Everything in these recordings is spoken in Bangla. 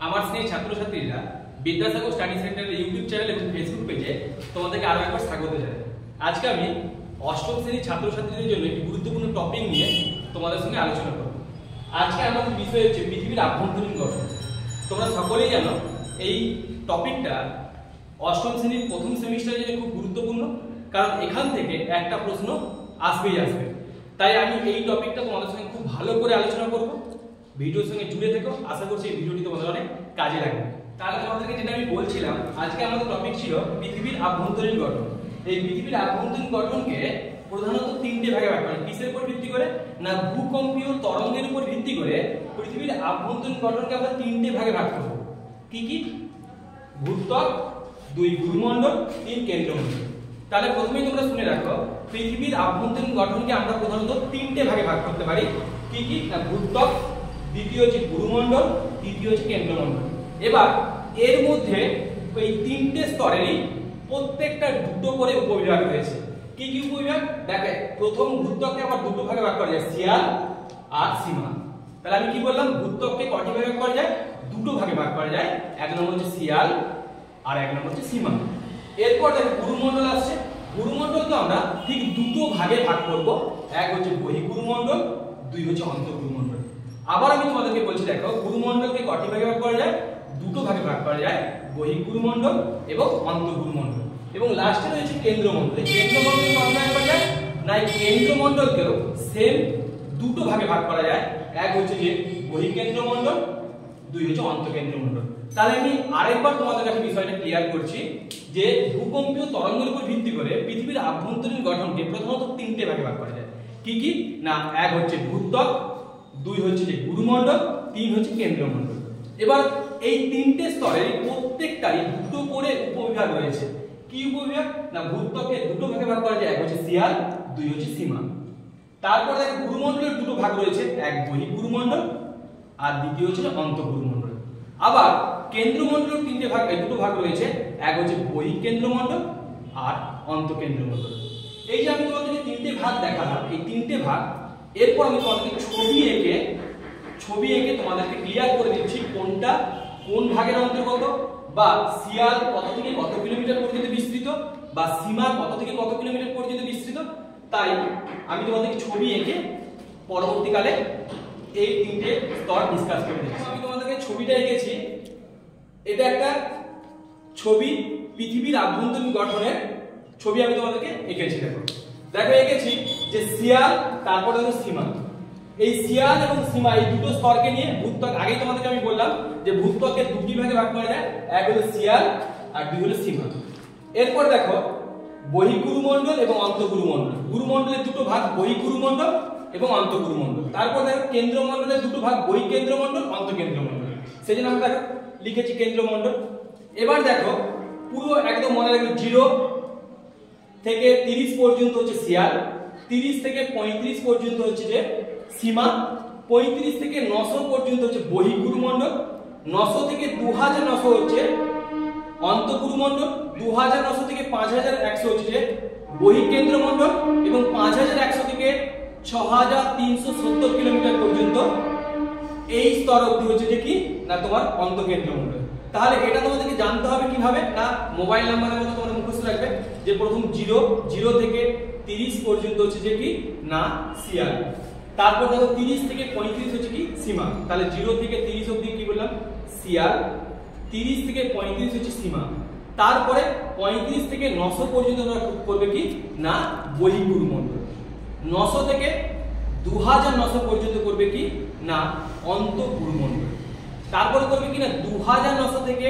আমার স্নেহ ছাত্রছাত্রীরা বিদ্যাসাগর স্টাডি সেন্টারের ইউটিউব চ্যানেল এবং ফেসবুক পেজে তোমাদেরকে আরো একবার স্বাগত জানাই। আজকে আমি অষ্টম শ্রেণীর ছাত্রছাত্রীদের জন্য একটি গুরুত্বপূর্ণ টপিক নিয়ে তোমাদের সঙ্গে আলোচনা করব। আজকে আমাদের বিষয় হচ্ছে পৃথিবীর আভ্যন্তরীণ গঠন। তোমরা সকলেই জানো এই টপিকটা অষ্টম শ্রেণীর প্রথম সেমিস্টারের জন্য খুব গুরুত্বপূর্ণ, কারণ এখান থেকে একটা প্রশ্ন আসবে। তাই আমি এই টপিকটা তোমাদের সঙ্গে খুব ভালো করে আলোচনা করব। ভিডিওর সঙ্গে জুড়ে থেকো, আশা করছি এই ভিডিওটি তোমাদের অনেক কাজে লাগবে। তাহলে তোমাদেরকে যেটা আমি বলছিলাম, আজকে আমাদের টপিক ছিল পৃথিবীর আভ্যন্তরীণ গঠন। এই পৃথিবীর আভ্যন্তরীণ গঠনকে প্রধানত তিনটে ভাগে ভাগ করা হয়। কিসের উপর ভিত্তি করে? না ভূকম্পীয় তরঙ্গের উপর ভিত্তি করে পৃথিবীর আভ্যন্তরীণ গঠনকে আমরা তিনটে ভাগে ভাগ করব। কি কি? ভূত্বক, 2 গুরুমণ্ডল, 3 কেন্দ্রমণ্ডল। তাহলে প্রথমেই তোমরা শুনে রাখো, পৃথিবীর আভ্যন্তরীণ গঠনকে আমরা প্রধানত তিনটে ভাগে ভাগ করতে পারি। কি কি? না ভূত্বক, দ্বিতীয় হচ্ছে গুরুমণ্ডল, তৃতীয় হচ্ছে কেন্দ্রমণ্ডল। এবার এর মধ্যে এই তিনটে স্তরেরই প্রত্যেকটা দুটো করে উপবিভাগ রয়েছে। কি কি উপবিভাগ? দেখো, প্রথম ভূত্বককে আবার দুটো ভাগে ভাগ করা যায়, শিয়াল আর সীমা। তাহলে আমি কি বললাম? ভূত্বককে কটি ভাগে ভাগ করা যায়? দুটো ভাগে ভাগ করা যায়। এক নম্বর হচ্ছে শিয়াল আর এক নম্বর হচ্ছে সীমা। এরপর দেখো গুরুমণ্ডল আসছে। গুরুমণ্ডলকে আমরা ঠিক দুটো ভাগে ভাগ করব। এক হচ্ছে বহিঃগুরুমণ্ডল, 2 হচ্ছে অন্তঃগুরুমণ্ডল। আবার আমি তোমাদেরকে বলছি, দেখো গুরুমণ্ডলকে কটি ভাগে ভাগ করা যায়? দুটো ভাগে ভাগ করা যায়, বহিঃগুরুমণ্ডল এবং অন্তঃগুরুমণ্ডল। এবং লাস্টে রয়েছে কেন্দ্রমণ্ডল। কেন্দ্রমণ্ডলকে কত ভাগে করা যায়? না কেন্দ্রমণ্ডলকেও সেম দুটো ভাগে ভাগ করা যায়। এক হচ্ছে যে বহিঃকেন্দ্রমণ্ডল, 2 হচ্ছে অন্তঃকেন্দ্রমণ্ডল। তাহলে আমি আরেকবার তোমাদের কাছে বিষয়টা ক্লিয়ার করছি যে ভূকম্পীয় তরঙ্গের উপর ভিত্তি করে পৃথিবীর আভ্যন্তরীণ গঠনকে প্রথমত তিনটে ভাগে ভাগ করা যায়। কি কি? না এক হচ্ছে ভূত্বক, 2 হচ্ছে যে গুরুমণ্ডল, 3 হচ্ছে কেন্দ্রমণ্ডল। এবার এই তিনটে স্তরের প্রত্যেকটারই দুটো করে উপবিভাগ রয়েছে। কি উপবিভাগ? না ভূত্বককে দুটো ভাগে ভাগ করা যায়, এক হচ্ছে শিয়াল, 2 হচ্ছে সীমা। তারপর দেখো গুরুমণ্ডলের দুটো ভাগ রয়েছে, এক বহিঃগুরুমণ্ডল আর দ্বিতীয় হচ্ছে অন্তঃগুরুমণ্ডল। আবার কেন্দ্রমণ্ডলের দুটো ভাগ রয়েছে, এক হচ্ছে বহিঃকেন্দ্রমণ্ডল আর অন্তঃকেন্দ্রমণ্ডল। এই যে আমি তোমাদেরকে তিনটে ভাগ দেখালাম, এই তিনটে ভাগ এরপর আমি তোমাদেরকে ছবি এঁকে তোমাদেরকে ক্লিয়ার করে দিচ্ছি কোনটা কোন ভাগের অন্তর্গত, বা শিয়াল কত থেকে কত কিলোমিটার পর্যন্ত বিস্তৃত, বা সীমা কত থেকে কত কিলোমিটার পর্যন্ত বিস্তৃত। তাই আমি তোমাদেরকে ছবি এঁকে পরবর্তীকালে এই তিনটে স্তর ডিসকাস করে দিচ্ছি। আমি তোমাদেরকে ছবিটা এঁকেছি, এটা একটা ছবি, পৃথিবীর আভ্যন্তরীণ গঠনের ছবি আমি তোমাদেরকে এঁকেছি। দেখো এঁকেছি যে শিয়াল, তারপর হলো সীমা। এই শিয়াল এবং সীমা এই দুটো স্তরকে নিয়ে ভূত্বক, আগেই তোমাদেরকে আমি বললাম যে ভূত্বককে দুটি ভাগে ভাগ করা যায়, এক হলো শিয়াল আর 2 হলো সীমা। এরপর দেখো বহিঃগুরুমণ্ডল এবং অন্তঃগুরুমণ্ডল। গুরুমণ্ডলের দুটো ভাগ, বহিঃগুরুমণ্ডল এবং অন্তঃগুরুমণ্ডল। তারপর দেখো কেন্দ্রমণ্ডলের দুটো ভাগ, বহিঃকেন্দ্রমণ্ডল, অন্তঃকেন্দ্রমণ্ডল। সেজন্য আমরা দেখো লিখেছি কেন্দ্রমণ্ডল। এবার দেখো পুরো একদম মনে রাখবে, 0 থেকে 30 পর্যন্ত হচ্ছে শিয়াল, 30 থেকে 35 পর্যন্ত হচ্ছে যে সীমা, 35 থেকে 900 পর্যন্ত হচ্ছে বহিঃগুরুমণ্ডল, 900 থেকে 2900 হচ্ছে অন্তঃগুরুমণ্ডল, 2900 থেকে 5100 হচ্ছে যে বহিঃকেন্দ্রমণ্ডল, এবং 5100 থেকে 6370 কিলোমিটার পর্যন্ত এই স্তর অবধি হচ্ছে যে কি না তোমার অন্তঃকেন্দ্রমণ্ডল। তাহলে এটা তোমাদেরকে জানতে হবে কিভাবে? না মোবাইল নাম্বারের মতো তোমরা মুখস্থ রাখবে যে প্রথম 0 থেকে 30 পর্যন্ত হচ্ছে যে কি না শিয়াল, তারপর দেখো 30 থেকে 35 হচ্ছে কি সীমা। তাহলে 0 থেকে 30 অবধি কি বললাম? শিয়াল, 30 থেকে 35 হচ্ছে সীমা। তারপরে 35 থেকে 900 পর্যন্ত তোমরা করবে কি না বহিঃগুরুমণ্ডল, 900 থেকে 2900 পর্যন্ত করবে কি না অন্তঃগুরুমণ্ডল। তারপরে করবে কি না 2900 থেকে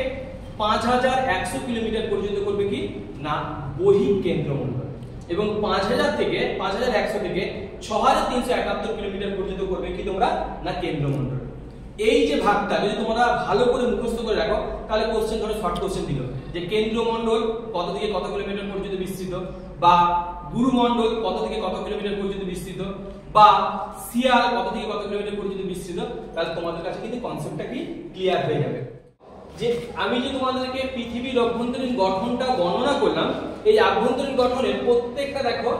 5100 কিলোমিটার পর্যন্ত করবে কি না বহিঃকেন্দ্রমণ্ডল, এবং 5100 থেকে 6371 কিলোমিটার পর্যন্ত করবে কি তোমরা না কেন্দ্রমণ্ডল। এই যে ভাগটা যদি তোমরা ভালো করে মুখস্থ করে রাখো, তাহলে কোশ্চেন ধরো শর্ট কোশ্চেন দিল যে কেন্দ্রমণ্ডল কত থেকে কত কিলোমিটার পর্যন্ত বিস্তৃত, বা গুরুমণ্ডল কত থেকে কত কিলোমিটার পর্যন্ত বিস্তৃত, বা শিয়াল কত থেকে কত কিলোমিটার পর্যন্ত বিস্তৃত, তাহলে তোমাদের কাছে কিন্তু কনসেপ্টটা কি ক্লিয়ার হয়ে যাবে। যে আমি যে তোমাদেরকে পৃথিবীর অভ্যন্তরীণ গঠনটা বর্ণনা করলাম, এই আভ্যন্তরীণ গঠনের প্রত্যেকটা দেখো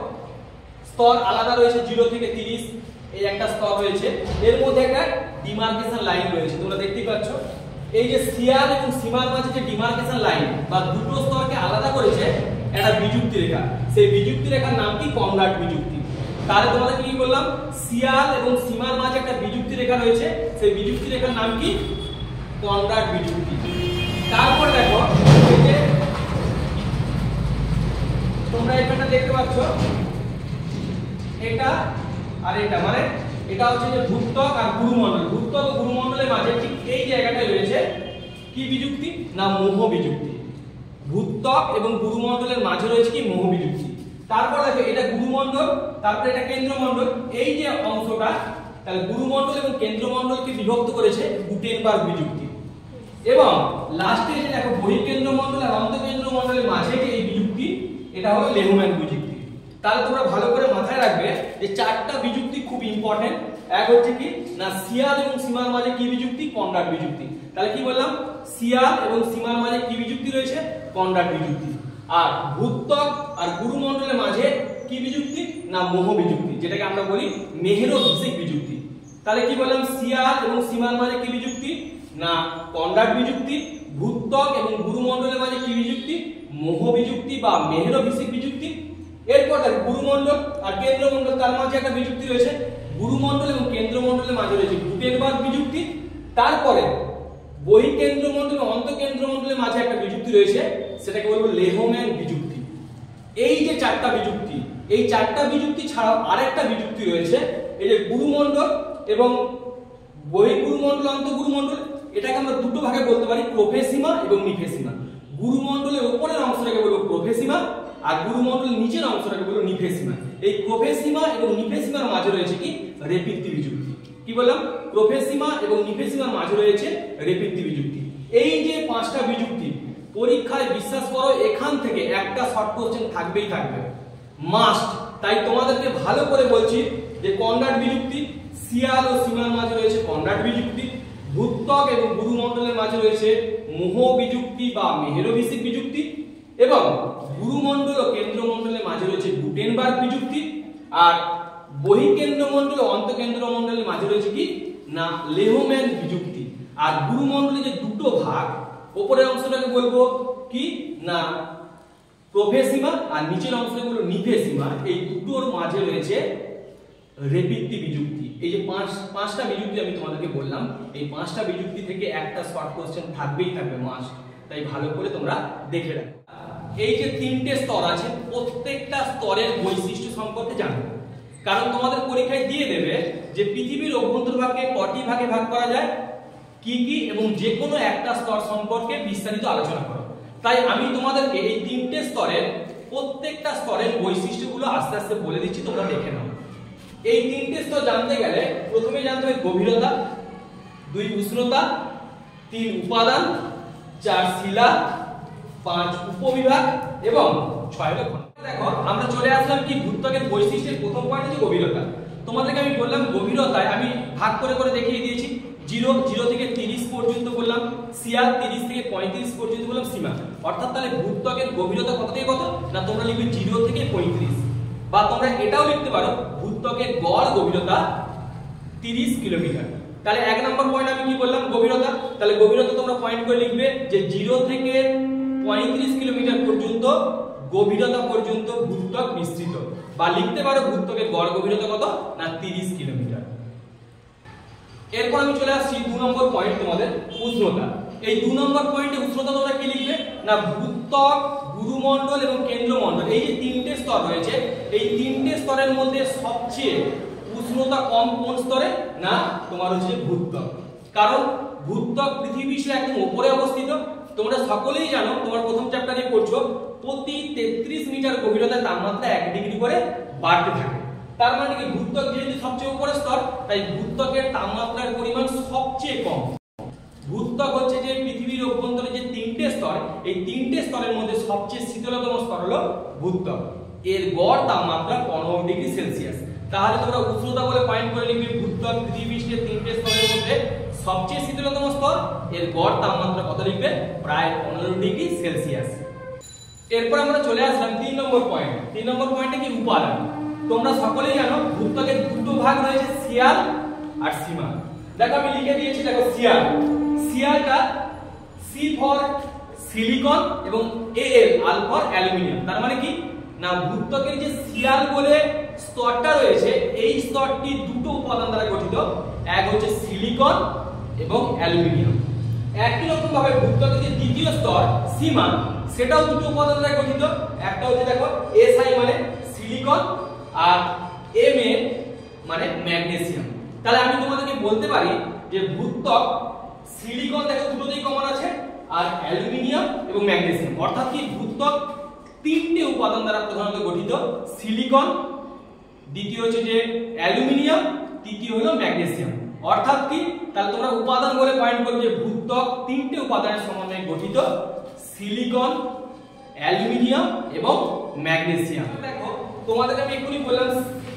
স্তর আলাদা রয়েছে। 0 থেকে 30 এই একটা স্তর রয়েছে, এর মধ্যে একটা ডিমার্কেশন লাইন রয়েছে, তোমরা দেখতেই পাচ্ছ। এই যে শিয়াল এবং সীমার মাঝে যে ডিমার্কেশন লাইন বা দুটো স্তরকে আলাদা করেছে একটা বিযুক্তি রেখা, সেই বিযুক্তি রেখার নাম কি? কনরাড বিযুক্তি। তাহলে তোমাদের কি বললাম? শিয়াল এবং সীমার মাঝে একটা বিযুক্তি রেখা রয়েছে, সেই বিযুক্তি রেখার নাম কি? কনরাড বিযুক্তি। তারপর দেখো এই যে তোমরা এখানে দেখতে পাচ্ছ এটা আর এটা, মানে এটা হচ্ছে যে ভূত্বক আর গুরুমণ্ডল। ভূত্বক ও গুরুমণ্ডলের মাঝে ঠিক এই জায়গাটায় রয়েছে কি বিযুক্তি? না মোহ বিযুক্তি। ভূত্বক এবং গুরুমণ্ডলের মাঝে রয়েছে কি? মোহ বিযুক্তি। তারপর দেখো এটা গুরুমণ্ডল, তারপর এটা কেন্দ্রমণ্ডল। এই যে অংশটা, তাহলে গুরুমণ্ডল এবং কেন্দ্রমণ্ডলকে বিভক্ত করেছে গুটেনবার্গ বিযুক্তি। এবং লাস্টে যে দেখো বহিঃকেন্দ্রমণ্ডল আর অন্তঃকেন্দ্রমণ্ডলের মাঝে যে এই বিযুক্তি, এটা হলো লেহম্যান বিযুক্তি। তাহলে তোমরা ভালো করে মাথায় রাখবে যে চারটা বিযুক্তি খুব ইম্পর্টেন্ট। এক হচ্ছে কি? না শিয়াল এবং সীমার মাঝে কি বিযুক্তি? কনরাড বিযুক্তি। তাহলে কি বললাম? শিয়াল এবং সীমার মাঝে কি বিযুক্তি রয়েছে? কনরাড বিযুক্তি। আর ভূত্বক আর গুরুমণ্ডলের মাঝে কি বিযুক্তি? না মোহ বিযুক্তি, যেটাকে আমরা বলি মেহেরো-ভিসিক বিযুক্তি। তাহলে কি বললাম? শিয়াল এবং সীমার মাঝে কি বিযুক্তি? না কনরাড বিযুক্তি। ভূত্বক এবং গুরুমণ্ডলের মাঝে কি বিযুক্তি? মোহ বিযুক্তি বা মেহেরো-ভিসিক বিযুক্তি। এরপর দেখো গুরুমণ্ডল আর কেন্দ্রমণ্ডল, তার মাঝে একটা বিযুক্তি রয়েছে। গুরুমণ্ডল এবং কেন্দ্রমণ্ডলের মাঝে রয়েছে গুটেনবার্গ বিযুক্তি। তারপরে বহিঃকেন্দ্রমণ্ডল এবং অন্তঃকেন্দ্রমণ্ডলের মাঝে একটা বিযুক্তি রয়েছে, সেটাকে বলবো লেহম্যান বিযুক্তি। এই যে চারটা বিযুক্তি, এই চারটা বিযুক্তি ছাড়াও আরেকটা বিযুক্তি রয়েছে, এই যে গুরুমণ্ডল এবং বহিঃগুরুমণ্ডল অন্তঃগুরুমণ্ডল। এটাকে আমরা দুটো ভাগে বলতে পারি, প্রোফেসিমা এবং নিফেসিমা। গুরুমণ্ডলের উপরের অংশটাকে বলবো প্রোফেসিমা আর গুরুমণ্ডলের নিচের অংশটাকে বলবো নিফেসিমা। এই প্রোফেসিমা এবং নিফেসিমার মাঝে রয়েছে কি? রেপিত্তি বিযুক্তি। কি বললাম? প্রোফেসিমা এবং নিফেসিমার মাঝে রয়েছে রেপিত্তি বিযুক্তি। এই যে পাঁচটা বিযুক্তি, পরীক্ষায় বিশ্বাস করো এখান থেকে একটা শর্ট কোশ্চেন থাকবেই থাকবে, মাস্ট। তাই তোমাদেরকে ভালো করে বলছি যে কনরাড বিযুক্তি, শিয়াল ও সীমার মাঝে রয়েছে কনরাড বিযুক্তি। ভূত্বক এবং গুরুমণ্ডলের মাঝে রয়েছে মোহ বিযুক্তি বা মেহেরো-ভিসিক বিযুক্তি। এবং গুরুমণ্ডল ও কেন্দ্রমণ্ডলের মাঝে রয়েছে গুটেনবার্গ বিযুক্তি। আর বহিঃকেন্দ্রমণ্ডল ও অন্তঃকেন্দ্রমণ্ডলের মাঝে রয়েছে কি? না লেহম্যান বিযুক্তি। আর গুরুমণ্ডলের যে দুটো ভাগ, উপরের অংশটাকে বলবো কি? না প্রোফেসিমা আর নিচের অংশটাকে বলবো নিফেসিমা। এই দুটোর মাঝে রয়েছে রেপিত্তি বিযুক্তি। এই যে পাঁচটা বিযুক্তি আমি তোমাদেরকে বললাম, এই পাঁচটা বিযুক্তি থেকে একটা শর্ট কোশ্চেন থাকবেই থাকবে, মাস্ট। তাই ভালো করে তোমরা দেখে রাখো। এই যে তিনটে স্তর আছে, প্রত্যেকটা স্তরের বৈশিষ্ট্য সম্পর্কে জানবে, কারণ তোমাদের পরীক্ষায় দিয়ে দেবে যে পৃথিবীর অভ্যন্তরভাগকে কটি ভাগে ভাগ করা যায়, কি কি, এবং যে কোনো একটা স্তর সম্পর্কে বিস্তারিত আলোচনা করো। তাই আমি তোমাদেরকে এই তিনটে স্তরের প্রত্যেকটা স্তরের বৈশিষ্ট্যগুলো আস্তে আস্তে বলে দিচ্ছি, তোমরা দেখে নাও। এই তিনটে স্তর জানতে গেলে প্রথমে জানতে হবে গভীরতা, 2 উষ্ণতা, 3 উপাদান, 4 শিলা, 5 উপবিভাগ এবং 6 লক্ষণ। দেখো আমরা চলে আসলাম কি? ভূত্বকের বৈশিষ্ট্যের প্রথম পয়েন্ট হচ্ছে গভীরতা। তোমাদেরকে আমি বললাম গভীরতায় আমি ভাগ করে করে দেখিয়ে দিয়েছি। 0 থেকে 30 পর্যন্ত বললাম শিয়াল, 30 থেকে 35 পর্যন্ত বললাম সীমা। অর্থাৎ তাহলে ভূত্বকের গভীরতা কত থেকে কত? না তোমরা লিখবে 0 থেকে 35, বা তোমরা এটাও লিখতে পারো ভূত্বকের গড় গভীরতা 30 কিলোমিটার। তাহলে 1 নম্বর পয়েন্ট আমি কি বললাম? গভীরতা। তাহলে গভীরতা তোমরা পয়েন্ট করে লিখবে যে 0 থেকে 35 কিলোমিটার পর্যন্ত গভীরতা পর্যন্ত ভূত্বক বিস্তৃত, বা লিখতে পারো ভূত্বকের গড় গভীরতা কত? না 30 কিলোমিটার। এরপর আমি চলে আসছি 2 নম্বর পয়েন্ট, তোমাদের উষ্ণতা। এই 2 নম্বর পয়েন্টে উষ্ণতা তোমরা কি লিখবে? না ভূত্বক, গুরুমণ্ডল এবং কেন্দ্রমণ্ডল, এই যে তিনটে স্তর রয়েছে, এই তিনটে স্তরের মধ্যে সবচেয়ে উষ্ণতা কম কোন স্তরে? না তোমার হচ্ছে ভূত্বক। কারণ ভূত্বক পৃথিবীর একদম উপরে অবস্থিত। তোমরা সকলেই জানো, তোমার প্রথম চ্যাপ্টারে পড়ছো, প্রতি 33 মিটার গভীরতায় তাপমাত্রা 1 ডিগ্রি করে বাড়তে থাকে। তার মানে কি? ভূত্বক যেহেতু সবচেয়ে উপরের স্তর, তাই ভূত্বকের তাপমাত্রার পরিমাণ সবচেয়ে কম। ভূত্বক হচ্ছে যে পৃথিবীর অভ্যন্তরে যে তিনটে স্তর, এই তিনটে স্তরের মধ্যে সবচেয়ে শীতলতম স্তর হলো ভূত্বক। এর গড় তাপমাত্রা 15 ডিগ্রি সেলসিয়াস। তাহলে তোমরা উষ্ণতা বলে পয়েন্ট করে লিখবে ভূত্বক পৃথিবীর তিনটে স্তরের মধ্যে সবচেয়ে শীতলতম স্তর, এর গড় তাপমাত্রা কত লিখবে? প্রায় 15 ডিগ্রি সেলসিয়াস। এরপর আমরা চলে আসলাম 3 নম্বর পয়েন্ট। 3 নম্বর পয়েন্টে কি? উপাদান। তোমরা সকলেই জানো ভূত্বকের দুটো ভাগ রয়েছে, শিয়াল আর সীমা। দেখো আমি লিখে দিয়েছি, দেখো শিয়াল। সিয়ালটা সি ফর সিলিকন এবং এএল আল ফর অ্যালুমিনিয়াম। তার মানে কি না ভূত্বকের যে সিয়াল বলে স্তরটা রয়েছে এই স্তরটি দুটো উপাদান দ্বারা গঠিত, এক হচ্ছে সিলিকন এবং অ্যালুমিনিয়াম। একই রকম ভাবে ভূত্বকের যে দ্বিতীয় স্তর সীমা সেটাও দুটো উপাদান দ্বারা গঠিত, একটা হচ্ছে দেখো এসআই মানে সিলিকন আর এমএ মানে ম্যাগনেসিয়াম। তাহলে আমি তোমাদেরকে বলতে পারি যে ভূত্বক সিলিকন দেখো দুটোতেই কমন আছে আর অ্যালুমিনিয়াম এবং ম্যাগনেসিয়াম, অর্থাৎ কি ভূত্বক তিনটে উপাদান দ্বারা প্রধানত গঠিত, সিলিকন, দ্বিতীয় হচ্ছে যে অ্যালুমিনিয়াম, তৃতীয় হলো ম্যাগনেসিয়াম। অর্থাৎ কি তাহলে তোমরা উপাদান বলে পয়েন্ট করবে যে ভূত্বক তিনটে উপাদানের সমন্বয়ে গঠিত, সিলিকন, অ্যালুমিনিয়াম এবং ম্যাগনেসিয়াম। দেখো তোমাদেরকে আমি এক্ষুনি বললাম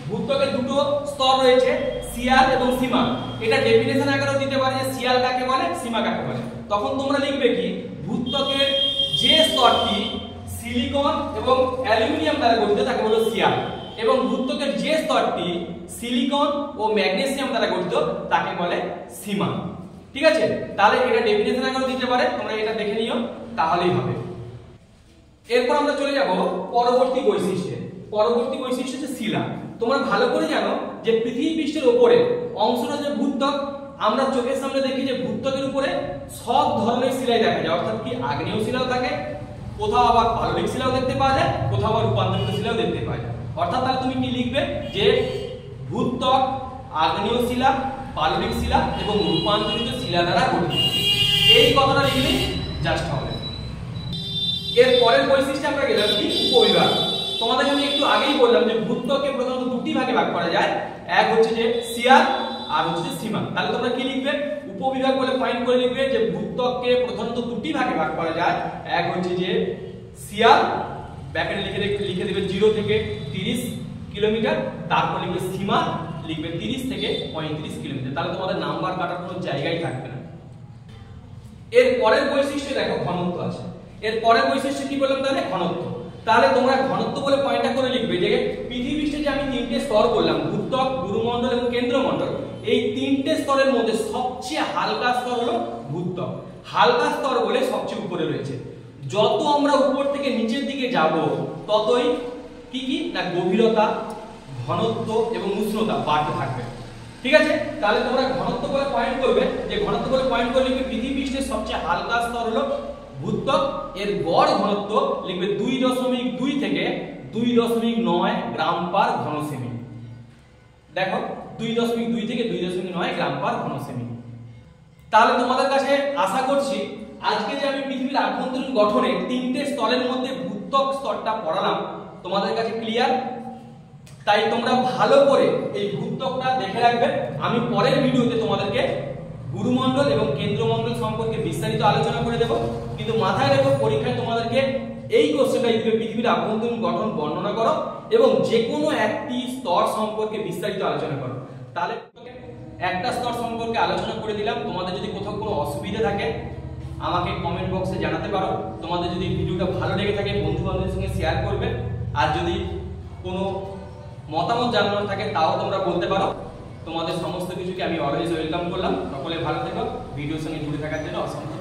ভূত্বকের দুটো স্তর রয়েছে, সিয়াল এবং সীমা। এটা ডেফিনেশন আকারেও দিতে পারে যে সিয়াল কাকে বলে, সীমা কাকে বলে। তখন তোমরা লিখবে কি ভূত্বকের যে স্তরটি সিলিকন এবং অ্যালুমিনিয়াম দ্বারা গঠিত তাকে বলে সিয়াল, এবং ভূত্বকের যে স্তরটি সিলিকন ও ম্যাগনেসিয়াম দ্বারা গঠিত তাকে বলে সীমা। ঠিক আছে, তাহলে এটা ডেফিনেশন আকারেও দিতে পারে, তোমরা এটা দেখে নিও তাহলেই হবে। এরপর আমরা চলে যাব পরবর্তী বৈশিষ্ট্যে। পরবর্তী বৈশিষ্ট্য হচ্ছে শিলা। তোমরা ভালো করে জানো যে পৃথিবী পৃষ্ঠের উপরে অংশটা যে ভূত্বক, আমরা চোখের সামনে দেখি যে ভূত্বকের উপরে সব ধরনের শিলাই দেখা যায়, অর্থাৎ কি আগ্নেয় শিলাও থাকে, কোথাও আবার পাললিক শিলাও দেখতে পাওয়া যায়, কোথাও আবার রূপান্তরিত শিলাও দেখতে পাওয়া যায়। অর্থাৎ তাহলে তুমি কি লিখবে যে ভূত্বক আগ্নেয় শিলা, পাললিক শিলা এবং রূপান্তরিত শিলা দ্বারা গঠিত, এই কথাটা লিখলেই জাস্ট হবে। এর পরের বৈশিষ্ট্যে আমরা গেলাম কি উপবিভাগ। তোমাদের আমি একটু আগেই বললাম যে ভূত্বককে প্রধানত দুটি ভাগে ভাগ করা যায়, এক হচ্ছে যে সিয়াল আর হচ্ছে যে সীমা। তাহলে তোমরা কি লিখবে উপবিভাগ বলে পয়েন্ট করে লিখবে যে ভূত্বককে প্রধানত দুটি ভাগে ভাগ করা যায়, এক হচ্ছে যে সিয়াল, ব্র্যাকেটে লিখে দেবে 0 থেকে 30 কিলোমিটার, তারপর লিখবে সীমা, লিখবে 30 থেকে 35 কিলোমিটার। তাহলে তোমাদের নাম্বার কাটার কোনো জায়গাই থাকবে না। এর পরের বৈশিষ্ট্য দেখো ঘনত্ব আছে। এর পরের বৈশিষ্ট্য কি বললাম তাহলে ঘনত্ব। তাহলে তোমরা ঘনত্ব বলে পয়েন্টটা করে লিখবে যে পৃথিবী পৃষ্ঠে যে আমি তিনটে স্তর বললাম ভূত্বক, গুরুমণ্ডল এবং কেন্দ্রমণ্ডল, এই তিনটে স্তরের মধ্যে সবচেয়ে হালকা স্তর হলো ভূত্বক। হালকা স্তর বলে সবচেয়ে উপরে রয়েছে। যত আমরা উপর থেকে নিচের দিকে যাব ততই কি কি না গভীরতা, ঘনত্ব এবং উষ্ণতা বাড়তে থাকবে। ঠিক আছে, তাহলে তোমরা ঘনত্ব বলে পয়েন্ট করবে যে ঘনত্ব বলে পয়েন্ট করে লিখবে পৃথিবী পৃষ্ঠের সবচেয়ে হালকা স্তর হলো ভূত্বক, এর গড় ঘনত্ব লিখবে 2.2 থেকে 2.9 গ্রাম পার ঘন সেমি। দেখো 2.2 থেকে 2.9 গ্রাম পার ঘন সেমি। তাহলে তোমাদের কাছে আশা করছি আজকে যে আমি পৃথিবীর আভ্যন্তরীণ গঠনের তিনটে স্তরের মধ্যে ভূত্বক স্তরটা পড়ালাম তোমাদের কাছে ক্লিয়ার। তাই তোমরা ভালো করে এই ভূত্বকটা দেখে রাখবে। আমি পরের ভিডিওতে তোমাদেরকে গুরুমণ্ডল এবং কেন্দ্রমণ্ডল সম্পর্কে বিস্তারিত আলোচনা করে দেব, কিন্তু মাথায় রেখো পরীক্ষায় তোমাদেরকে এই কোশ্চেনটা দিবে পৃথিবীর আভ্যন্তরীণ গঠন বর্ণনা করো এবং যে কোনো একটি স্তর সম্পর্কে বিস্তারিত আলোচনা করো। তাহলে একটা স্তর সম্পর্কে আলোচনা করে দিলাম। তোমাদের যদি কোথাও কোনো অসুবিধা থাকে আমাকে কমেন্ট বক্সে জানাতে পারো। তোমাদের যদি ভিডিওটা ভালো লেগে থাকে বন্ধু বান্ধবদের সঙ্গে শেয়ার করবে, আর যদি কোনো মতামত জানানোর থাকে তাও তোমরা বলতে পারো। তোমাদের সমস্ত কিছুকে আমি অলওয়েজ ওয়েলকাম করলাম। সকলে ভালো থেকো। ভিডিওর সঙ্গে জুড়ে থাকার জন্য অসংখ্য